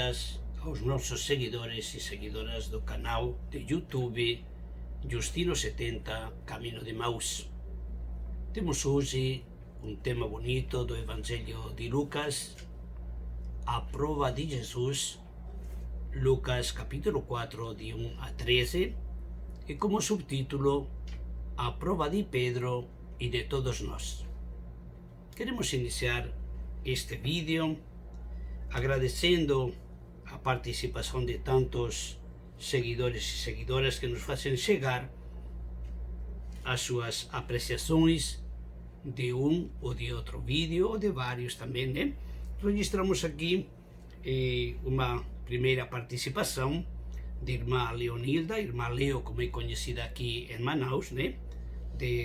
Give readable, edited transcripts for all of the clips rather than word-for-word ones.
boas-vindas aos nossos seguidores e seguidoras do canal de YouTube Justino70 Caminho de Maús. Temos hoje um tema bonito do Evangelho de Lucas, a prova de Jesus, Lucas capítulo 4, de 1 a 13, e como subtítulo, a prova de Pedro e de todos nós. Queremos iniciar este vídeo agradecendo a participação de tantos seguidores e seguidoras que nos fazem chegar as suas apreciações de um ou de outro vídeo, ou de vários também, né? Registramos aqui uma primeira participação de irmã Leonilda, irmã Leo, como é conhecida aqui em Manaus, né?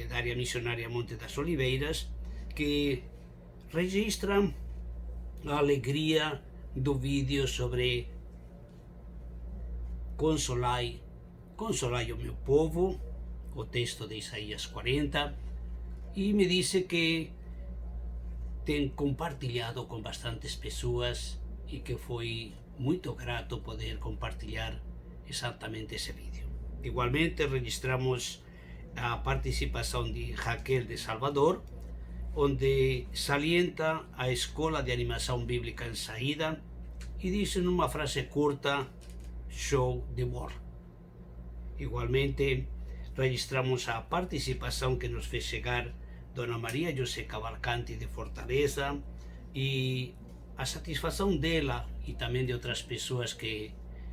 Da área missionária Monte das Oliveiras, que registra a alegria do vídeo sobre consolai o meu povo, o texto de Isaías 40, e me disse que tem compartilhado com bastantes pessoas e que foi muito grato poder compartilhar exatamente esse vídeo. Igualmente registramos a participação de Raquel de Salvador, onde salienta a Escola de Animação Bíblica em Saída e diz numa frase curta: show de bola. Igualmente registramos a participação que nos fez chegar Dona Maria José Cavalcanti de Fortaleza e a satisfação dela e também de outras pessoas que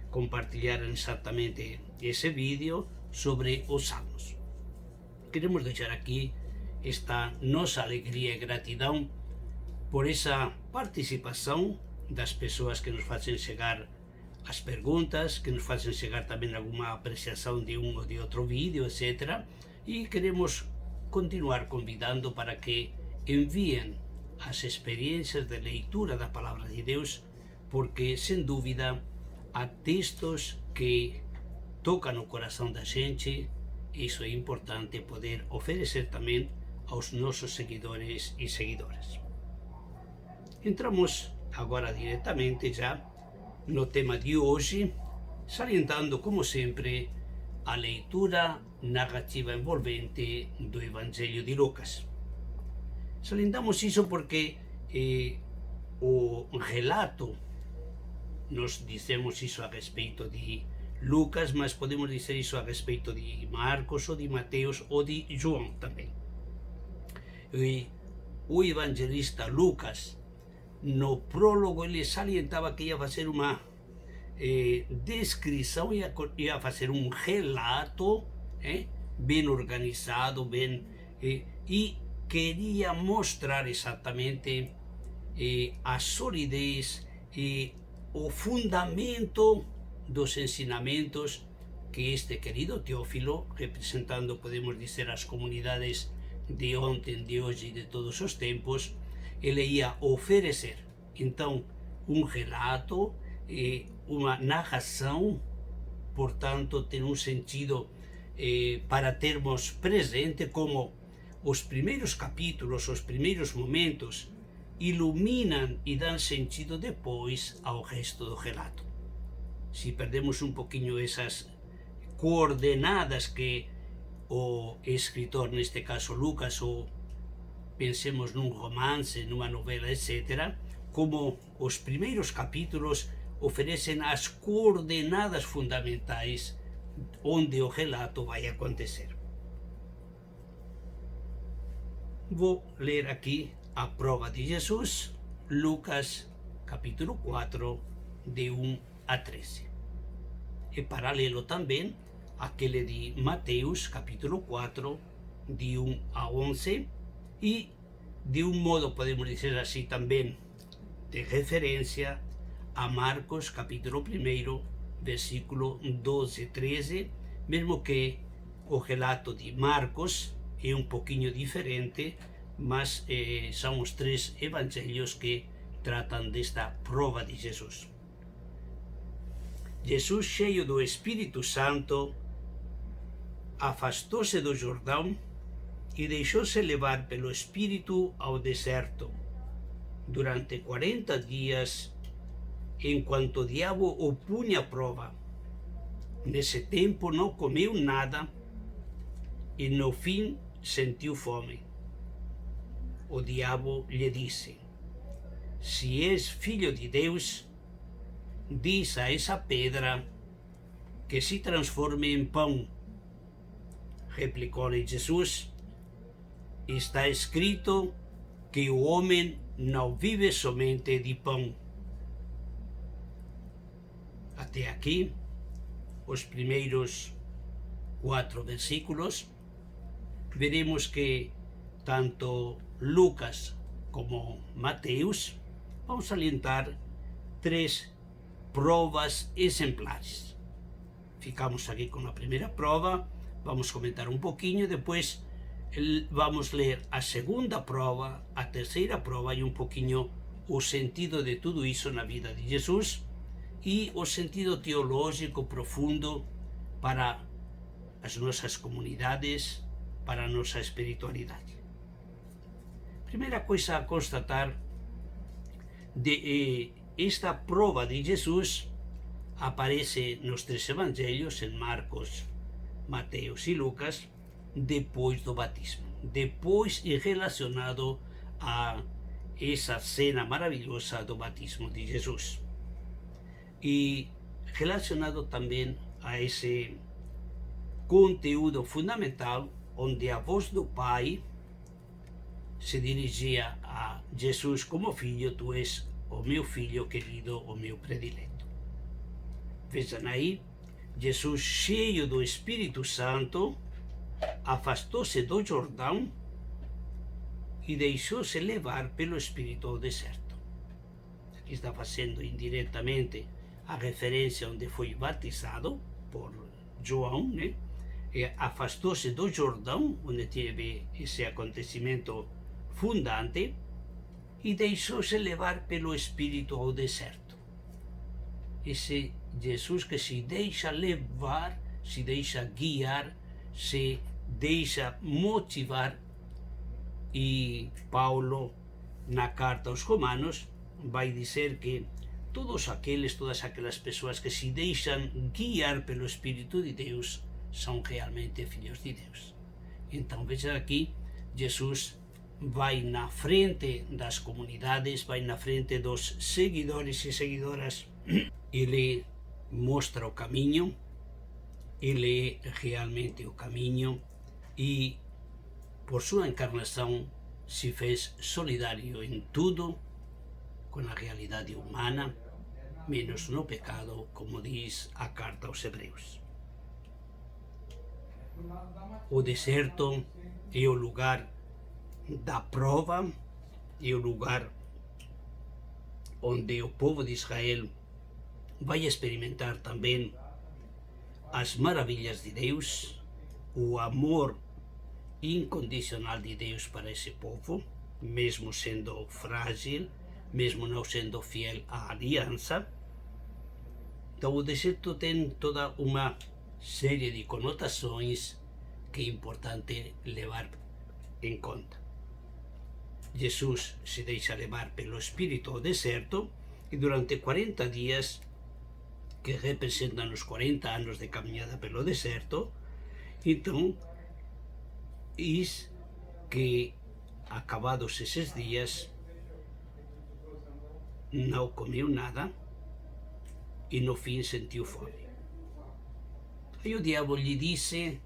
compartilharam exatamente esse vídeo sobre os salmos. Queremos deixar aqui esta nossa alegria e gratidão por essa participação das pessoas que nos fazem chegar as perguntas, que nos fazem chegar também alguma apreciação de um ou de outro vídeo, etc. E queremos continuar convidando para que enviem as experiências de leitura da Palavra de Deus, porque, sem dúvida, há textos que tocam o coração da gente. Isso é importante poder oferecer também aos nossos seguidores e seguidoras. Entramos agora diretamente já no tema de hoje, salientando, como sempre, a leitura narrativa envolvente do Evangelho de Lucas. Salientamos isso porque o relato, nós dizemos isso a respeito de Lucas, mas podemos dizer isso a respeito de Marcos, ou de Mateus, ou de João também. E o evangelista Lucas, no prólogo, ele salientava que ia fazer uma descrição, ia fazer um relato bem organizado, e queria mostrar exatamente a solidez e o fundamento dos ensinamentos que este querido Teófilo, representando, podemos dizer, as comunidades de ontem, de hoje e de todos os tempos, ele ia oferecer. Então, um relato, uma narração, portanto, tem um sentido para termos presente como os primeiros capítulos, os primeiros momentos, iluminam e dão sentido depois ao resto do relato. Se perdemos um pouquinho essas coordenadas que o escritor, neste caso Lucas, ou pensemos num romance, numa novela, etc., como os primeiros capítulos oferecem as coordenadas fundamentais onde o relato vai acontecer. Vou ler aqui a prova de Jesus, Lucas capítulo 4, de 1 a 13. É paralelo também aquele de Mateus capítulo 4, de 1 a 11, e de um modo, podemos dizer assim também, de referência a Marcos capítulo 1, versículo 12 e 13, mesmo que o relato de Marcos é um pouquinho diferente, mas são os três evangelhos que tratam desta prova de Jesus. Jesus, cheio do Espírito Santo, afastou-se do Jordão e deixou-se levar pelo Espírito ao deserto. Durante 40 dias enquanto o diabo o punha à prova. Nesse tempo não comeu nada e no fim sentiu fome. O diabo lhe disse: se és filho de Deus, diz a essa pedra que se transforme em pão. Replicou-lhe Jesus: está escrito que o homem não vive somente de pão. Até aqui, os primeiros 4 versículos, veremos que tanto Lucas como Mateus vão salientar 3 provas exemplares. Ficamos aqui com a primeira prova, vamos comentar um pouquinho, depois vamos ler a segunda prova, a terceira prova e um pouquinho o sentido de tudo isso na vida de Jesus e o sentido teológico profundo para as nossas comunidades, para a nossa espiritualidade. Primeira coisa a constatar de esta prova de Jesus aparece nos 3 evangelhos, em Marcos, Mateus e Lucas, depois do batismo, depois e relacionado a essa cena maravilhosa do batismo de Jesus. E relacionado também a esse conteúdo fundamental, onde a voz do Pai se dirigia a Jesus como filho: tu és o meu filho querido, o meu predileto. Vejam aí, Jesus, cheio do Espírito Santo, afastou-se do Jordão e deixou-se levar pelo Espírito ao deserto. Aqui está fazendo indiretamente a referência onde foi batizado por João, né? Afastou-se do Jordão, onde teve esse acontecimento fundante, e deixou-se levar pelo Espírito ao deserto. Esse Jesus que se deixa levar, se deixa guiar, se deixa motivar. E Paulo, na carta aos Romanos, vai dizer que todas aquelas pessoas que se deixam guiar pelo Espírito de Deus são realmente filhos de Deus. Então veja aqui, Jesus vai na frente das comunidades, vai na frente dos seguidores e seguidoras. Ele mostra o caminho, ele é realmente o caminho e por sua encarnação se fez solidário em tudo com a realidade humana, menos no pecado, como diz a carta aos Hebreus. O deserto é o lugar da prova, é o lugar onde o povo de Israel vai experimentar também as maravilhas de Deus, o amor incondicional de Deus para esse povo, mesmo sendo frágil, mesmo não sendo fiel à aliança. Então o deserto tem toda uma série de conotações que é importante levar em conta. Jesus se deixa levar pelo Espírito ao deserto e durante 40 dias, que representam os 40 anos de caminhada pelo deserto, então diz que acabados esses dias não comeu nada e no fim sentiu fome. Aí o diabo lhe disse: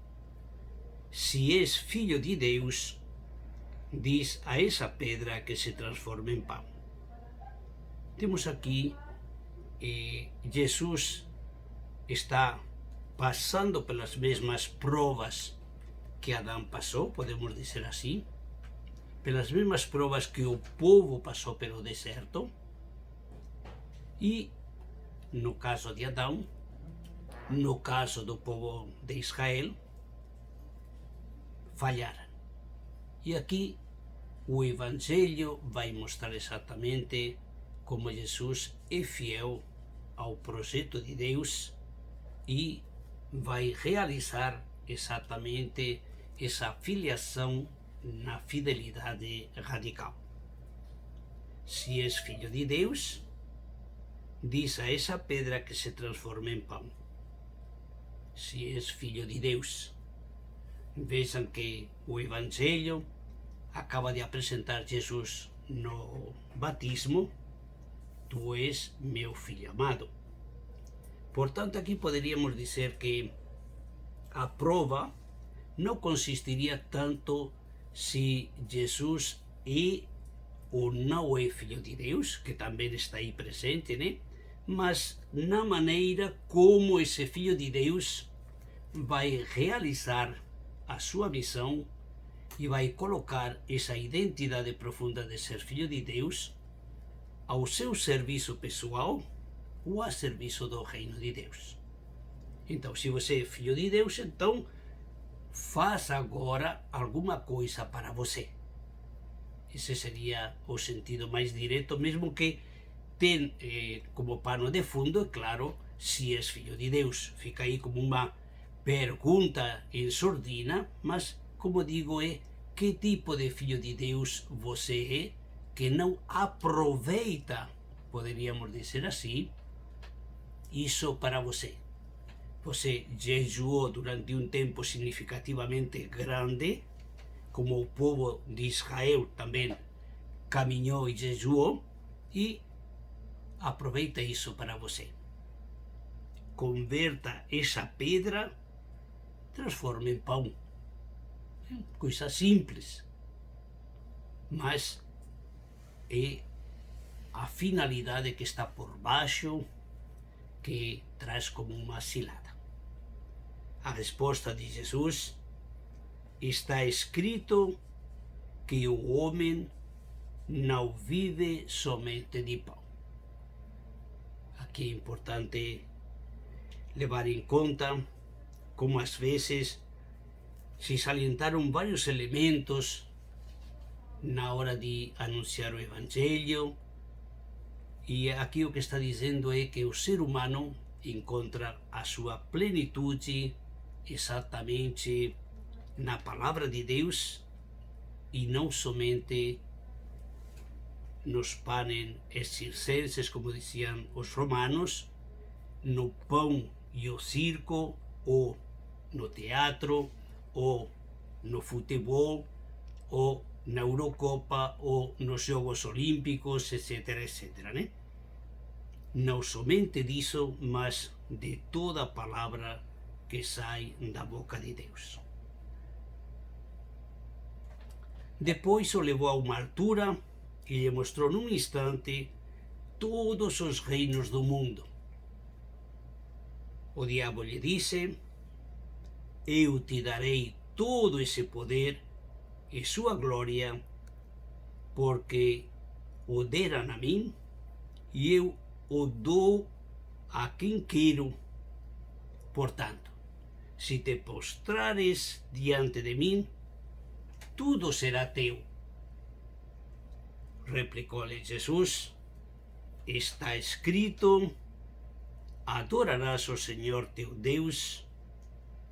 se és filho de Deus, diz a essa pedra que se transforma em pão. Temos aqui Jesus está passando pelas mesmas provas que Adão passou, podemos dizer assim, pelas mesmas provas que o povo passou pelo deserto. E no caso de Adão, no caso do povo de Israel, falharam. E aqui o Evangelho vai mostrar exatamente como Jesus é fiel ao projeto de Deus e vai realizar exatamente essa filiação na fidelidade radical. Se és filho de Deus, diz a essa pedra que se transforma em pão. Se és filho de Deus. Vejam que o Evangelho acaba de apresentar Jesus no batismo: tu és meu filho amado. Portanto, aqui poderíamos dizer que a prova não consistiria tanto se Jesus é ou não é filho de Deus, que também está aí presente, né? Mas na maneira como esse filho de Deus vai realizar a sua missão e vai colocar essa identidade profunda de ser filho de Deus ao seu serviço pessoal ou a serviço do reino de Deus. Então, se você é filho de Deus, então faça agora alguma coisa para você. Esse seria o sentido mais direto, mesmo que tem como pano de fundo, é claro, se és filho de Deus. Fica aí como uma pergunta em sordina, mas, como digo, é que tipo de filho de Deus você é, que não aproveita, poderíamos dizer assim, isso para você. Você jejuou durante um tempo significativamente grande, como o povo de Israel também caminhou e jejuou, e aproveita isso para você. Converta essa pedra, transforma em pão. Coisa simples, mas é a finalidade que está por baixo que traz como uma cilada. A resposta de Jesus: está escrito que o homem não vive somente de pão. Aqui é importante levar em conta como às vezes se salientaram vários elementos na hora de anunciar o Evangelho, e aqui o que está dizendo é que o ser humano encontra a sua plenitude exatamente na palavra de Deus e não somente nos panem circenses, como diziam os romanos, no pão e o circo, ou no teatro, ou no futebol, ou na Eurocopa, ou nos Jogos Olímpicos, etc, etc, né? Não somente disso, mas de toda a palavra que sai da boca de Deus. Depois o levou a uma altura e lhe mostrou num instante todos os reinos do mundo. O diabo lhe disse: eu te darei todo esse poder e sua glória, porque o deram a mim e eu o dou a quem quero. Portanto, se te postrares diante de mim, tudo será teu. Replicou-lhe Jesus: está escrito: adorarás o Senhor teu Deus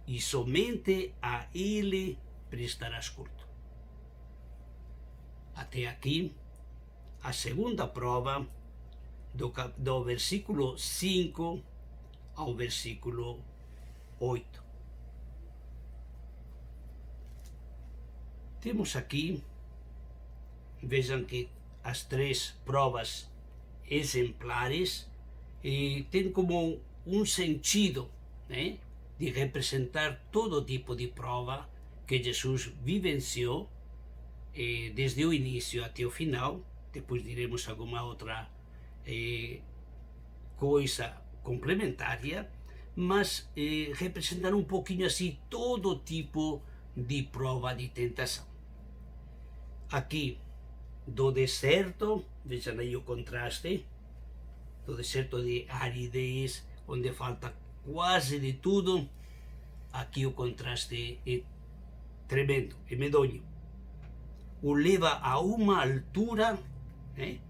e somente a Ele prestarás culto. Até aqui, a segunda prova, do versículo 5 ao versículo 8. Temos aqui, vejam que as três provas exemplares têm como um sentido, né, de representar todo tipo de prova que Jesus vivenciou desde o início até o final. Depois diremos alguma outra coisa complementária, mas representar um pouquinho assim todo tipo de prova de tentação. Aqui, do deserto, vejam aí o contraste, do deserto de aridez, onde falta quase de tudo. Aqui o contraste é tremendo, é medonho. O leva a uma altura, né,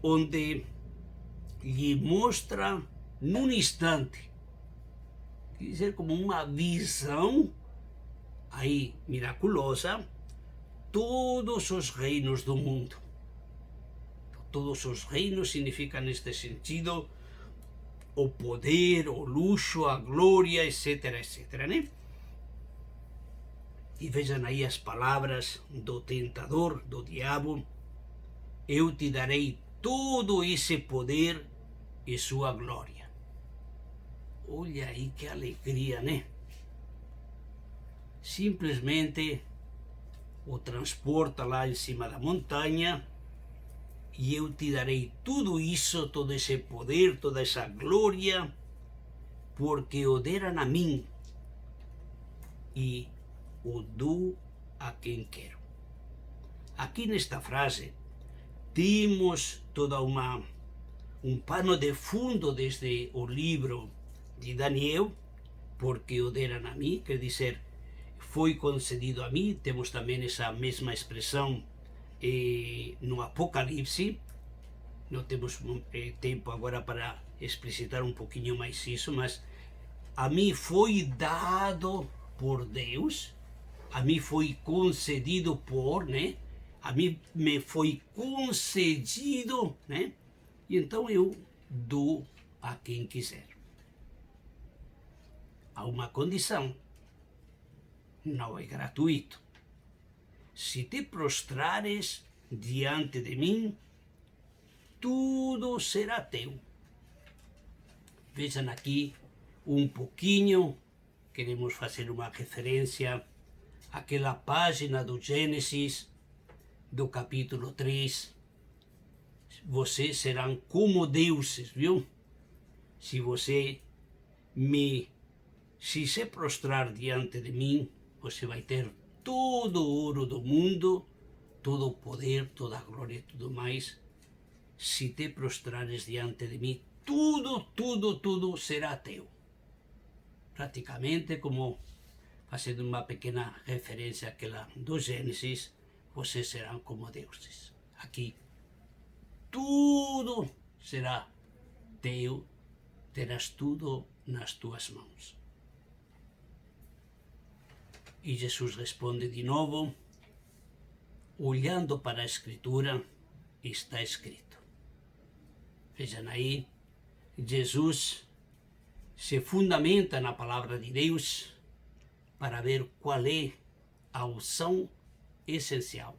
onde lhe mostra num instante, quer dizer, como uma visão aí miraculosa, todos os reinos do mundo. Todos os reinos significam neste sentido o poder, o luxo, a glória, etc, etc, né? E vejam aí as palavras do tentador, do diabo: eu te darei todo esse poder e sua glória. Olha aí que alegria, né? Simplesmente o transporta lá em cima da montanha e eu te darei tudo isso, todo esse poder, toda essa glória, porque o deram a mim e o dou a quem quero. Aqui nesta frase temos toda um pano de fundo desde o livro de Daniel, porque o deram a mim, quer dizer, foi concedido a mim. Temos também essa mesma expressão no Apocalipse. Não temos tempo agora para explicitar um pouquinho mais isso, mas a mim foi dado por Deus, a mim foi concedido por, né? A mim me foi concedido, né? E então eu dou a quem quiser. Há uma condição: não é gratuito. Se te prostrares diante de mim, tudo será teu. Vejam aqui um pouquinho, queremos fazer uma referência àquela página do Gênesis, do capítulo 3. Vocês serão como deuses, viu? Se se prostrar diante de mim, você vai ter todo o ouro do mundo, todo o poder, toda a glória e tudo mais. Se te prostrares diante de mim, tudo será teu. Praticamente, como fazendo uma pequena referência àquela do Gênesis, vocês serão como deuses. Aqui, tudo será teu, terás tudo nas tuas mãos. E Jesus responde de novo, olhando para a Escritura, está escrito. Vejam aí, Jesus se fundamenta na palavra de Deus para ver qual é a opção essencial,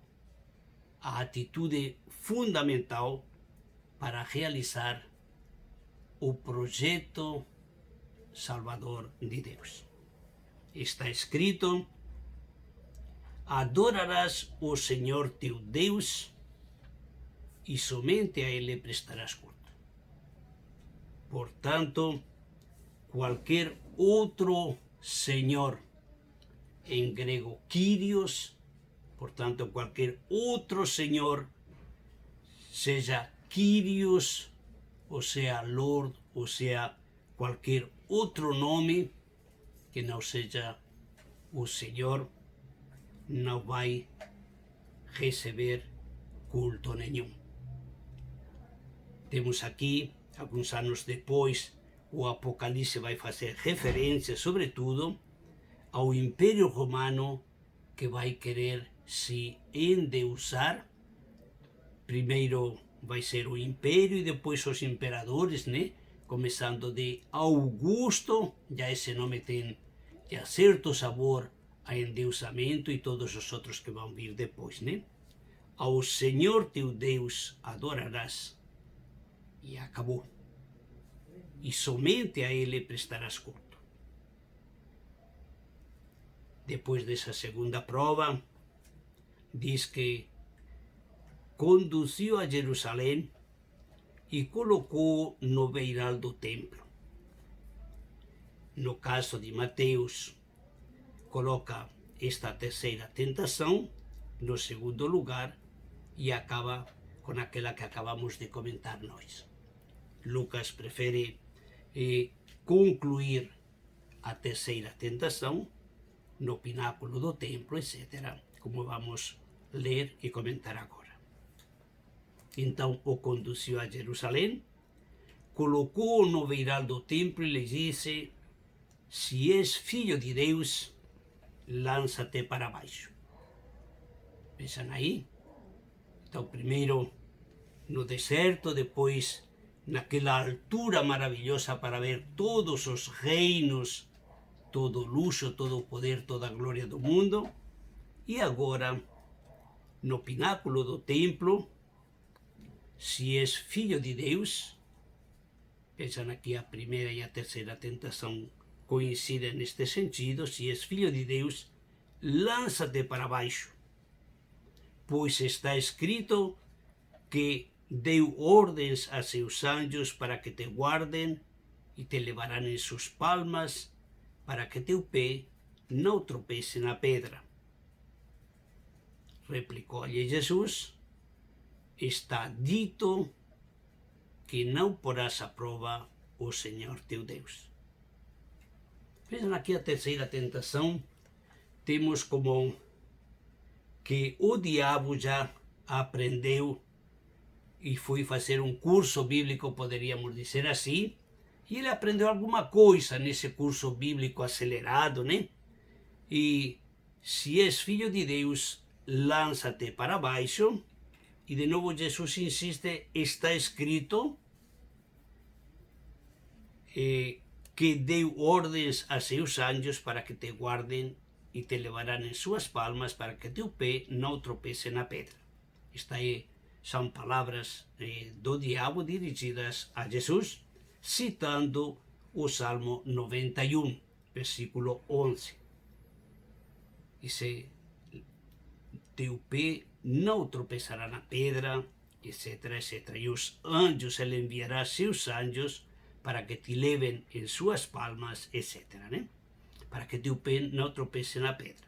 a atitude fundamental para realizar o projeto salvador de Deus. Está escrito: adorarás o Senhor teu Deus e somente a Ele prestarás culto. Portanto, qualquer outro Senhor, em grego Kyrios, portanto, qualquer outro Senhor, seja Kyrios, ou seja Lord, ou seja qualquer outro nome que não seja o Senhor, não vai receber culto nenhum. Temos aqui, alguns anos depois, o Apocalipse vai fazer referência, sobretudo, ao Império Romano, que vai querer se endeusar. Primeiro vai ser o Império e depois os imperadores, né? Começando de Augusto, já esse nome tem já certo sabor a endeusamento, e todos os outros que vão vir depois, né? Ao Senhor teu Deus adorarás, e acabou. E somente a Ele prestarás culto. Depois dessa segunda prova, diz que conduziu a Jerusalém e colocou no beiral do templo. No caso de Mateus, coloca esta terceira tentação no segundo lugar e acaba com aquela que acabamos de comentar nós. Lucas prefere concluir a terceira tentação no pináculo do templo, etc., como vamos ler e comentar agora. Então o conduziu a Jerusalém, colocou-o no beiral do templo e lhe disse: se és filho de Deus, lança-te para baixo. Vejam aí. Então, primeiro, no deserto, depois naquela altura maravilhosa para ver todos os reinos, todo o luxo, todo o poder, toda a glória do mundo, e agora no pináculo do templo, se és filho de Deus, vejam aqui a primeira e a terceira tentação coincidem neste sentido, se és filho de Deus, lança-te para baixo, pois está escrito que deu ordens a seus anjos para que te guardem e te levarão em suas palmas para que teu pé não tropece na pedra. Replicou-lhe Jesus, está dito que não porás à prova o Senhor teu Deus. Vejam aqui a terceira tentação, temos como que o diabo já aprendeu e foi fazer um curso bíblico, poderíamos dizer assim, e ele aprendeu alguma coisa nesse curso bíblico acelerado, né? E se és filho de Deus, lança-te para baixo. E de novo Jesus insiste, está escrito que deu ordens a seus anjos para que te guardem e te levarão em suas palmas para que teu pé não tropece na pedra. Está aí. São palavras do diabo dirigidas a Jesus, citando o Salmo 91, versículo 11. Dice, teu pé não tropeçará na pedra, etc, etc. E os anjos, ele enviará seus anjos para que te levem em suas palmas, etc, né? Para que teu pé não tropece na pedra.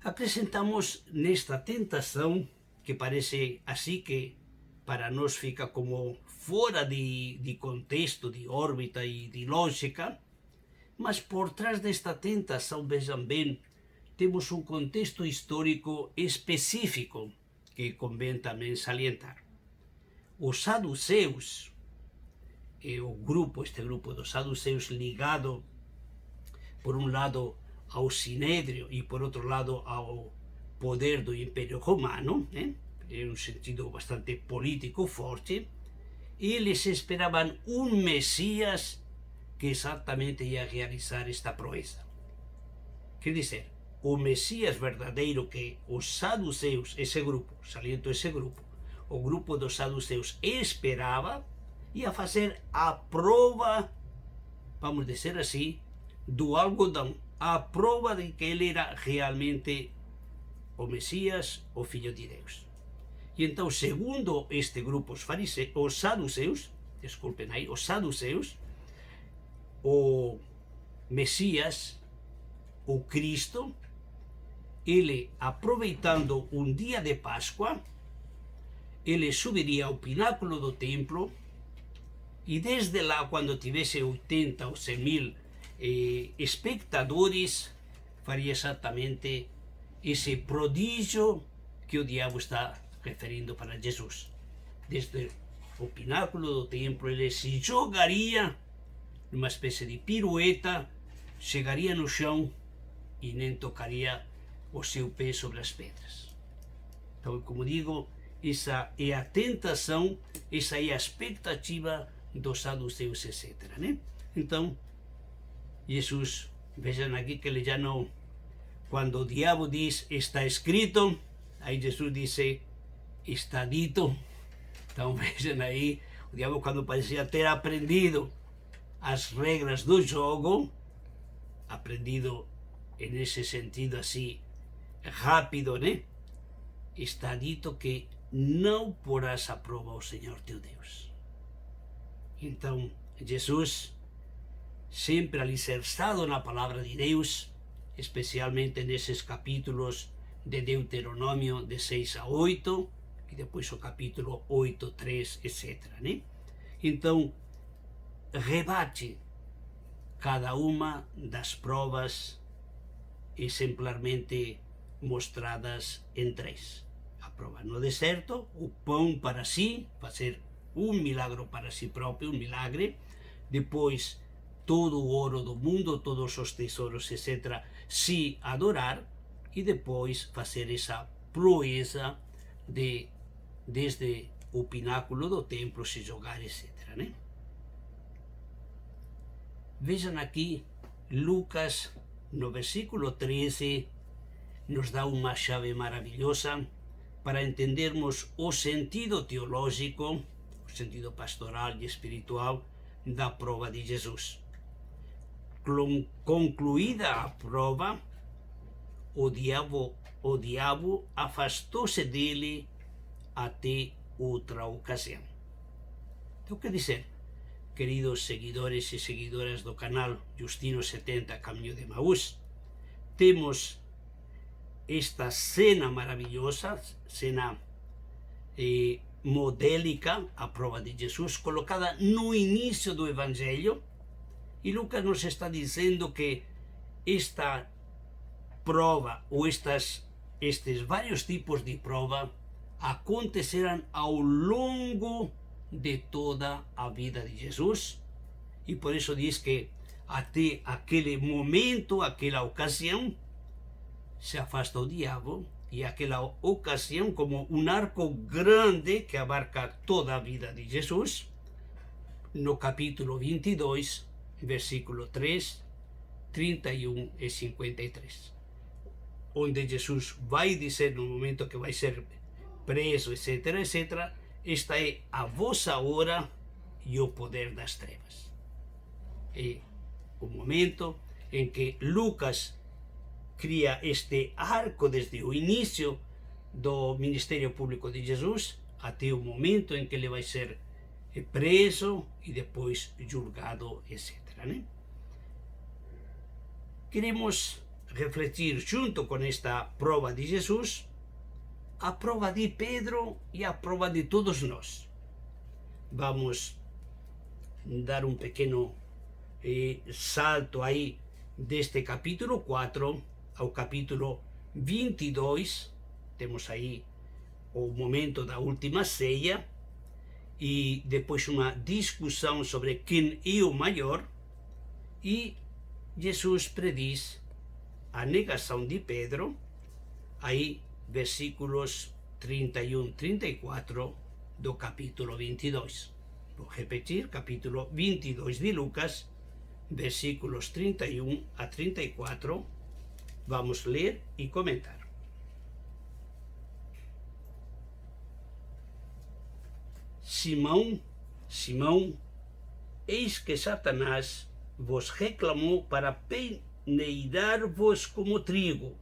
Acrescentamos nesta tentação, que parece assim que para nós fica como fora de contexto, de órbita e de lógica, mas por trás desta tentação, vejam bem, temos um contexto histórico específico que convém também salientar. Os saduceus, este grupo dos saduceus ligado, por um lado, ao Sinédrio e por outro lado ao poder do Império Romano, em um sentido bastante político forte, eles esperavam um Messias que exatamente ia realizar esta proeza. Quer dizer, o Messias verdadeiro que os saduceus, esse grupo, saliento esse grupo, o grupo dos saduceus esperava, ia fazer a prova, vamos dizer assim, do algodão, a prova de que ele era realmente o Messias, o Filho de Deus. E então, segundo este grupo, os saduceus, desculpem aí, os saduceus, o Messias, o Cristo, ele, aproveitando um dia de Páscoa, ele subiria ao pináculo do templo e desde lá, quando tivesse 80 ou 100 mil espectadores, faria exatamente esse prodígio que o diabo está referindo para Jesus. Desde o pináculo do templo, ele se jogaria numa espécie de pirueta, chegaria no chão e nem tocaria o seu pé sobre as pedras. Então, como digo, essa é a tentação, essa é a expectativa dos saduceus, etc, né? Então, Jesus, vejam aqui que ele já não, quando o diabo diz está escrito, aí Jesus disse está dito. Então vejam aí, o diabo, quando parecia ter aprendido as regras do jogo, aprendido nesse sentido assim rápido, né? Está dito que não porás à prova o Senhor teu Deus. Então Jesus, sempre alicerçado na palavra de Deus, especialmente nesses capítulos de Deuteronômio de 6 a 8, e depois o capítulo 8, 3, etc, né? Então, rebate cada uma das provas exemplarmente mostradas em 3. A prova no deserto, o pão para si, fazer um milagre para si próprio, um milagre. Depois, todo o ouro do mundo, todos os tesouros, etc., se adorar. E depois fazer essa proeza de desde o pináculo do templo se jogar, etc. Né? Vejam aqui, Lucas, no versículo 13, nos dá uma chave maravilhosa para entendermos o sentido teológico, o sentido pastoral e espiritual da prova de Jesus. Concluída a prova, o diabo afastou-se dele até outra ocasião. Então, quer dizer, queridos seguidores e seguidoras do canal Justino 70 Caminho de Emaús, temos esta cena maravilhosa, cena modélica, a prova de Jesus, colocada no início do Evangelho, e Lucas nos está dizendo que esta prova, ou estes vários tipos de prova, acontecerão ao longo de toda a vida de Jesus, e por isso diz que até aquele momento, aquela ocasião, se afasta o diabo, e aquela ocasião, como um arco grande que abarca toda a vida de Jesus, no capítulo 22, versículo 3, 31 e 53, onde Jesus vai dizer no momento que vai ser preso, etc., etc., esta é a vossa hora e o poder das trevas. É o momento em que Lucas cria este arco desde o início do ministério público de Jesus até o momento em que ele vai ser preso e depois julgado, etc. Né? Queremos refletir junto com esta prova de Jesus a prova de Pedro e a prova de todos nós. Vamos dar um pequeno salto aí deste capítulo 4 ao capítulo 22. Temos aí o momento da última ceia e depois uma discussão sobre quem é o maior, e Jesus prediz a negação de Pedro, aí versículos 31, 34 do capítulo 22. Vou repetir, capítulo 22 de Lucas, versículos 31 a 34. Vamos ler e comentar. Simão, Simão, eis que Satanás vos reclamou para peneirar-vos como trigo,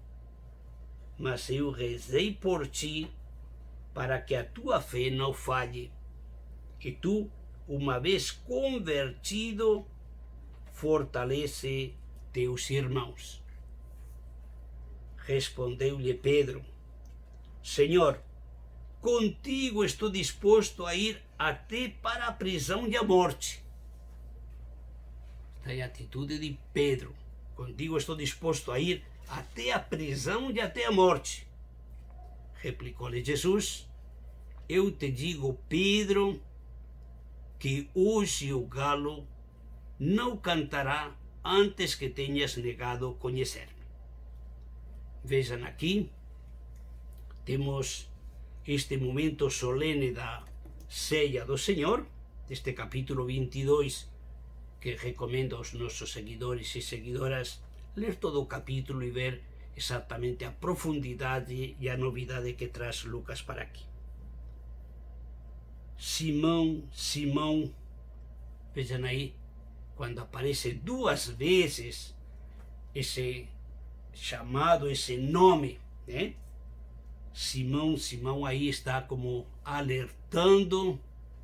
mas eu rezei por ti para que a tua fé não falhe, e tu, uma vez convertido, fortalece teus irmãos. Respondeu-lhe Pedro: Senhor, contigo estou disposto a ir até para a prisão e a morte. Esta é a atitude de Pedro. Contigo estou disposto a ir até a prisão e até a morte. Replicou-lhe Jesus: Eu te digo, Pedro, que hoje o galo não cantará antes que tenhas negado conhecer-me. Vejam aqui, temos este momento solene da ceia do Senhor, deste capítulo 22, que recomendo aos nossos seguidores e seguidoras ler todo o capítulo e ver exatamente a profundidade e a novidade que traz Lucas para aqui. Simão, Simão, vejam aí, quando aparece duas vezes esse chamado, esse nome, né? Simão, Simão aí está como alertando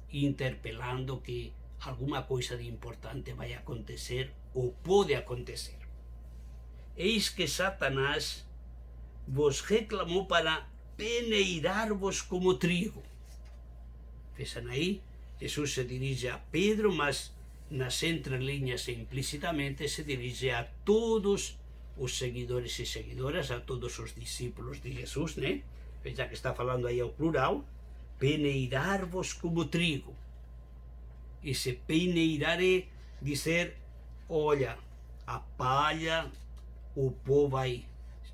e interpelando que alguma coisa de importante vai acontecer ou pode acontecer. Eis que Satanás vos reclamou para peneirar-vos como trigo. Vejam aí, Jesus se dirige a Pedro, mas nas entrelinhas e implicitamente se dirige a todos os seguidores e seguidoras, a todos os discípulos de Jesus, né? Veja que está falando aí ao plural, peneirar-vos como trigo. E se peneirar é dizer, olha, a palha, o pó vai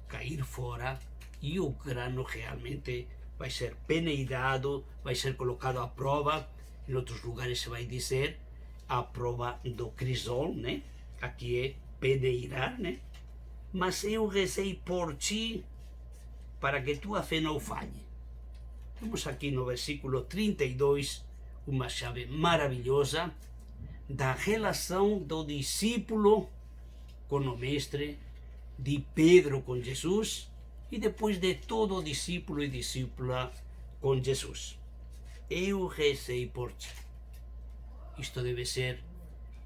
cair fora e o grano realmente vai ser peneirado, vai ser colocado à prova. Em outros lugares se vai dizer a prova do crisol, né? Aqui é peneirar, né? Mas eu rezei por ti para que tua fé não falhe. Temos aqui no versículo 32 uma chave maravilhosa da relação do discípulo com o mestre, de Pedro com Jesus e depois de todo o discípulo e discípula com Jesus. Eu rezei por ti. Isto deve ser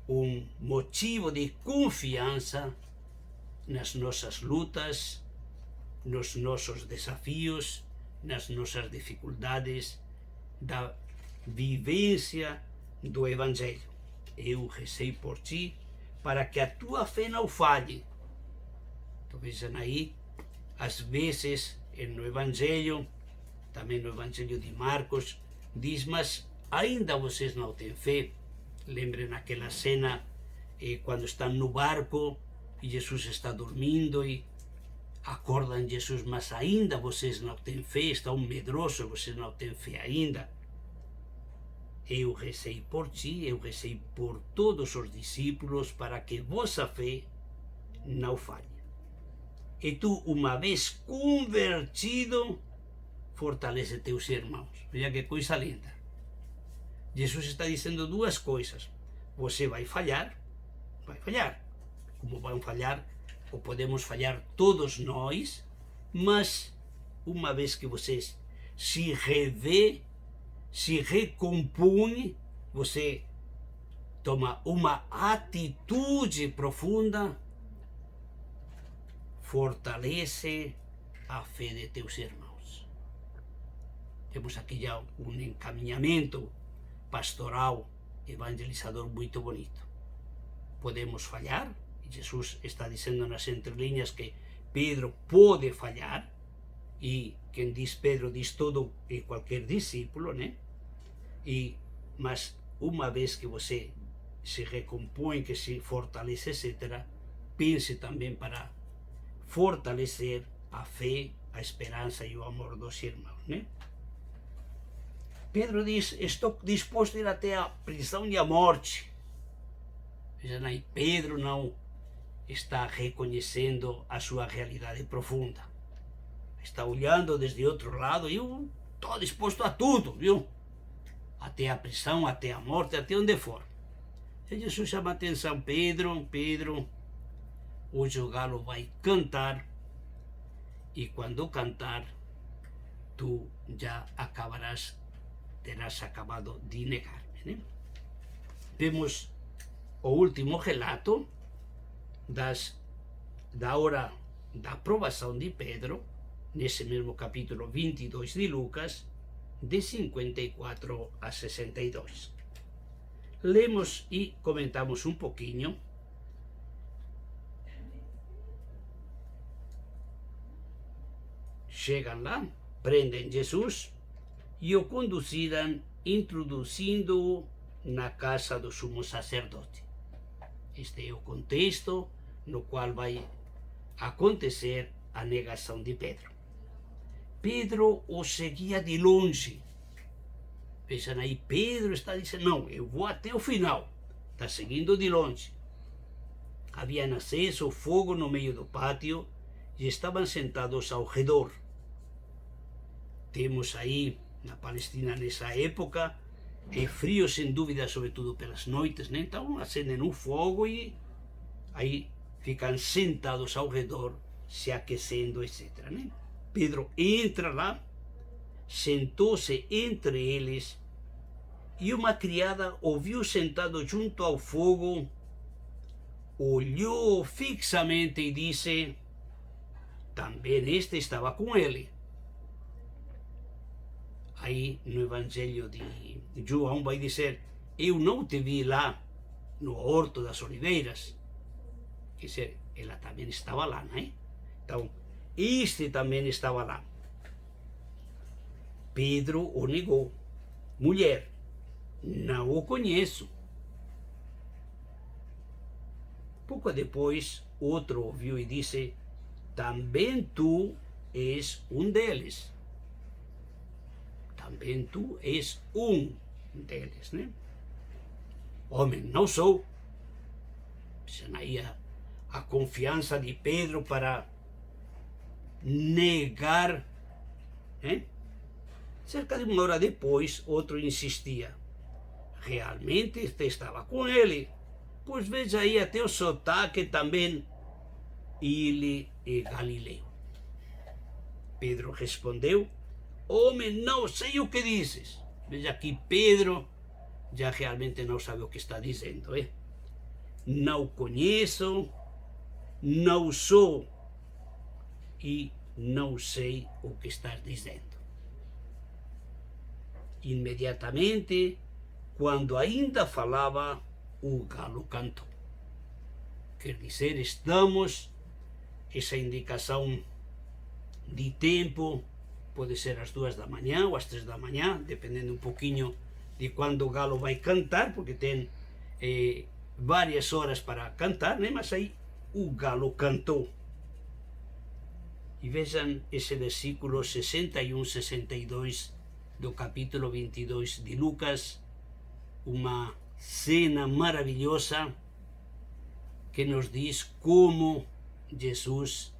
um motivo de confiança nas nossas lutas, nos nossos desafios, nas nossas dificuldades, da vivência do Evangelho. Eu rezei por ti para que a tua fé não falhe. Então vejam aí, às vezes no Evangelho, também no Evangelho de Marcos, diz, mas ainda vocês não têm fé. Lembrem naquela cena quando estão no barco e Jesus está dormindo e acordam Jesus, mas ainda vocês não têm fé, estão medrosos, vocês não têm fé ainda. Eu rezei por ti, eu rezei por todos os discípulos para que vossa fé não falhe. E tu, uma vez convertido, fortalece teus irmãos. Veja que coisa linda. Jesus está dizendo duas coisas. Você vai falhar. Como vão falhar, ou podemos falhar todos nós, mas uma vez que você se revê, se recompõe, você toma uma atitude profunda, fortalece a fé de teus irmãos. Temos aqui já um encaminhamento pastoral, evangelizador muito bonito. Podemos falhar, e Jesus está dizendo nas entrelinhas que Pedro pode falhar, e quem diz Pedro diz todo e qualquer discípulo, né? Mas uma vez que você se recompõe, que se fortalece, etc., pense também para fortalecer a fé, a esperança e o amor dos irmãos, né? Pedro diz, estou disposto a ir até a prisão e a morte. Vejam aí, Pedro não está reconhecendo a sua realidade profunda. Está olhando desde outro lado e eu estou disposto a tudo, viu? Até a prisão, até a morte, até onde for. E Jesus chama a atenção, Pedro, hoje o galo vai cantar, e quando cantar, tu já terás acabado de negar-me, né? Vemos o último relato da hora da aprovação de Pedro, nesse mesmo capítulo 22 de Lucas, de 54 a 62. Lemos e comentamos um pouquinho. Chegam lá, prendem Jesus e o conduziram, introduzindo-o na casa do sumo sacerdote. Este é o contexto no qual vai acontecer a negação de Pedro. Pedro o seguia de longe. Vejam aí, Pedro está dizendo, não, eu vou até o final. Está seguindo de longe. Haviam aceso fogo no meio do pátio e estavam sentados ao redor. Temos aí, na Palestina nessa época, é frio sem dúvida, sobretudo pelas noites, né? Então acendem um fogo e aí ficam sentados ao redor, se aquecendo, etc., né? Pedro entra lá, sentou-se entre eles, e uma criada o viu sentado junto ao fogo, olhou fixamente e disse, também este estava com ele. Aí no Evangelho de João vai dizer, eu não te vi lá no Horto das Oliveiras. Quer dizer, ela também estava lá, né? Então, este também estava lá. Pedro o negou. Mulher, não o conheço. Pouco depois, outro ouviu e disse, também tu és um deles. também tu és deles, né? Homem, não sou. Aí a confiança de Pedro para negar, né? Cerca de uma hora depois, outro insistia. Realmente este estava com ele. Pois veja aí até o sotaque também. Ele é Galileu. Pedro respondeu: homem, não sei o que dizes. Veja aqui, Pedro já realmente não sabe o que está dizendo. Não conheço, não sou e não sei o que estás dizendo. Imediatamente, quando ainda falava, o galo cantou. Quer dizer, estamos, essa indicação de tempo, pode ser às 2 da manhã ou às 3 da manhã, dependendo um pouquinho de quando o galo vai cantar, porque tem várias horas para cantar, né? Mas aí o galo cantou. E vejam esse versículo 61, 62 do capítulo 22 de Lucas, uma cena maravilhosa que nos diz como Jesus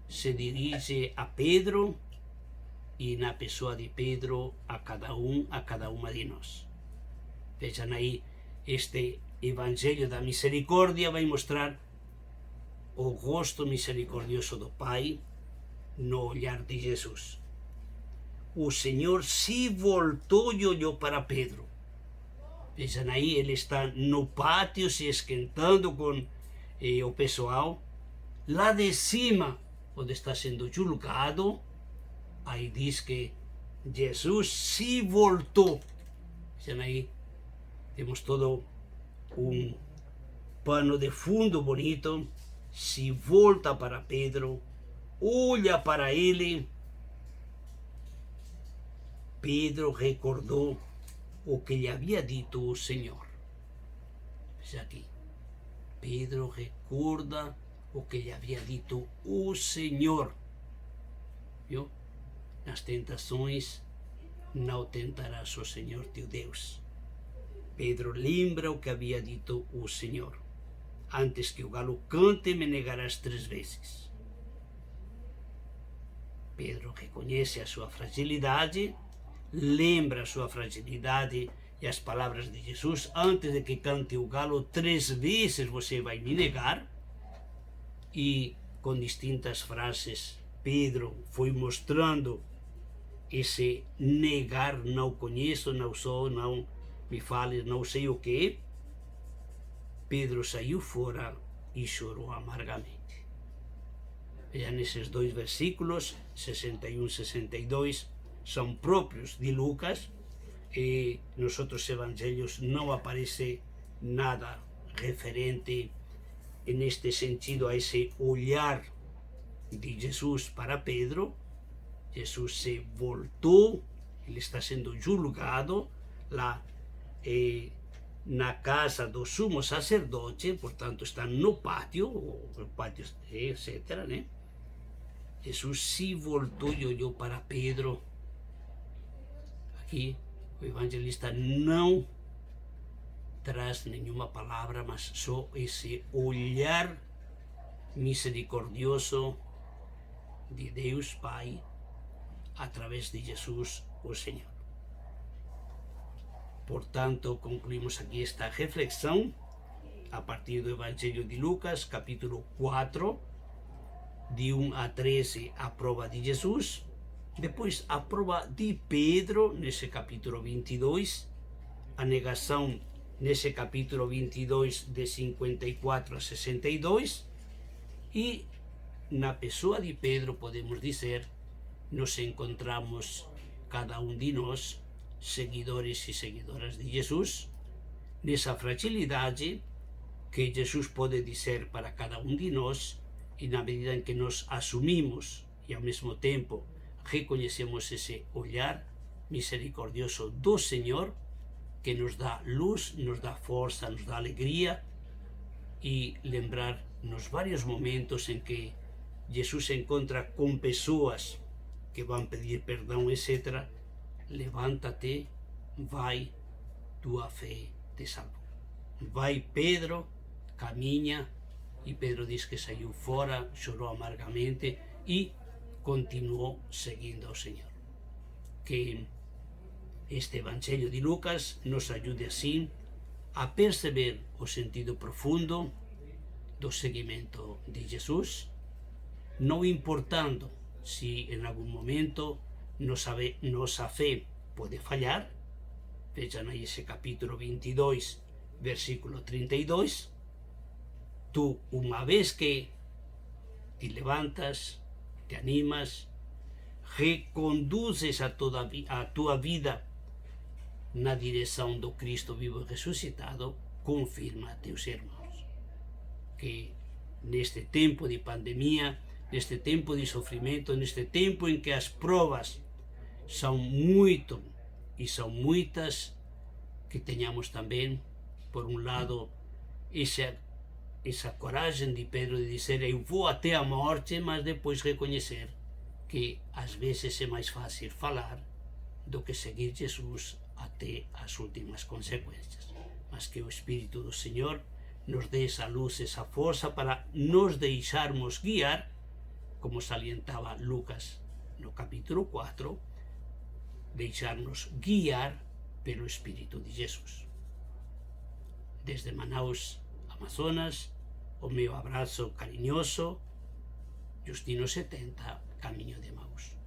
se dirige a Pedro e na pessoa de Pedro a cada uma de nós. Vejam aí, este Evangelho da Misericórdia vai mostrar o rosto misericordioso do Pai no olhar de Jesus. O Senhor se voltou e olhou para Pedro. Vejam aí, ele está no pátio se esquentando com o pessoal. Lá de cima, onde está sendo julgado, aí diz que Jesus se voltou. Vejam aí, temos todo um pano de fundo bonito. Se volta para Pedro, olha para ele. Pedro recordou o que lhe havia dito o Senhor. Veja aqui, Pedro recorda o que lhe havia dito o Senhor. Viu? Nas tentações não tentarás o Senhor teu Deus. Pedro lembra o que havia dito o Senhor. Antes que o galo cante, me negarás 3 vezes. Pedro reconhece a sua fragilidade, lembra a sua fragilidade e as palavras de Jesus: antes de que cante o galo, 3 vezes você vai me negar. E com distintas frases, Pedro foi mostrando esse negar: não conheço, não sou, não me fales, não sei o que é. Pedro saiu fora e chorou amargamente. Veja, nesses 2 versículos, 61 e 62, são próprios de Lucas, e nos outros evangelhos não aparece nada referente neste sentido a esse olhar de Jesus para Pedro. Jesus se voltou, ele está sendo julgado lá na casa do sumo sacerdote, portanto está no pátio, etc., né? Jesus se voltou e olhou para Pedro. Aqui o evangelista não traz nenhuma palavra, mas só esse olhar misericordioso de Deus Pai através de Jesus, o Senhor. Portanto, concluímos aqui esta reflexão a partir do Evangelho de Lucas, capítulo 4, de 1 a 13, a prova de Jesus. Depois, a prova de Pedro, nesse capítulo 22, a negação nesse capítulo 22, de 54 a 62, e na pessoa de Pedro, podemos dizer, nos encontramos cada um de nós, seguidores e seguidoras de Jesus, nessa fragilidade que Jesus pode dizer para cada um de nós, e na medida em que nós assumimos e ao mesmo tempo reconhecemos esse olhar misericordioso do Senhor, que nos dá luz, nos dá força, nos dá alegria, e lembrar nos vários momentos em que Jesus se encontra com pessoas que vão pedir perdão, etc., levanta-te, vai, tua fé te salvou. Vai Pedro, caminha, e Pedro diz que saiu fora, chorou amargamente e continuou seguindo ao Senhor. Que este Evangelho de Lucas nos ajude assim a perceber o sentido profundo do seguimento de Jesus, não importando se em algum momento nossa fé pode falhar. Vejam aí esse capítulo 22, versículo 32. Tu, uma vez que te levantas, te animas, reconduzes a tua vida na direção do Cristo vivo e ressuscitado, confirma a teus irmãos. Que neste tempo de pandemia, neste tempo de sofrimento, neste tempo em que as provas são muito e são muitas, que tenhamos também, por um lado, essa coragem de Pedro de dizer: eu vou até a morte, mas depois reconhecer que às vezes é mais fácil falar do que seguir Jesus até as últimas consequências. Mas que o Espírito do Senhor nos dê essa luz, essa força para nos deixarmos guiar, como salientava Lucas no capítulo 4, deixar-nos guiar pelo Espírito de Jesus. Desde Manaus, Amazonas, o meu abraço carinhoso, Justino 70, Caminho de Emaús.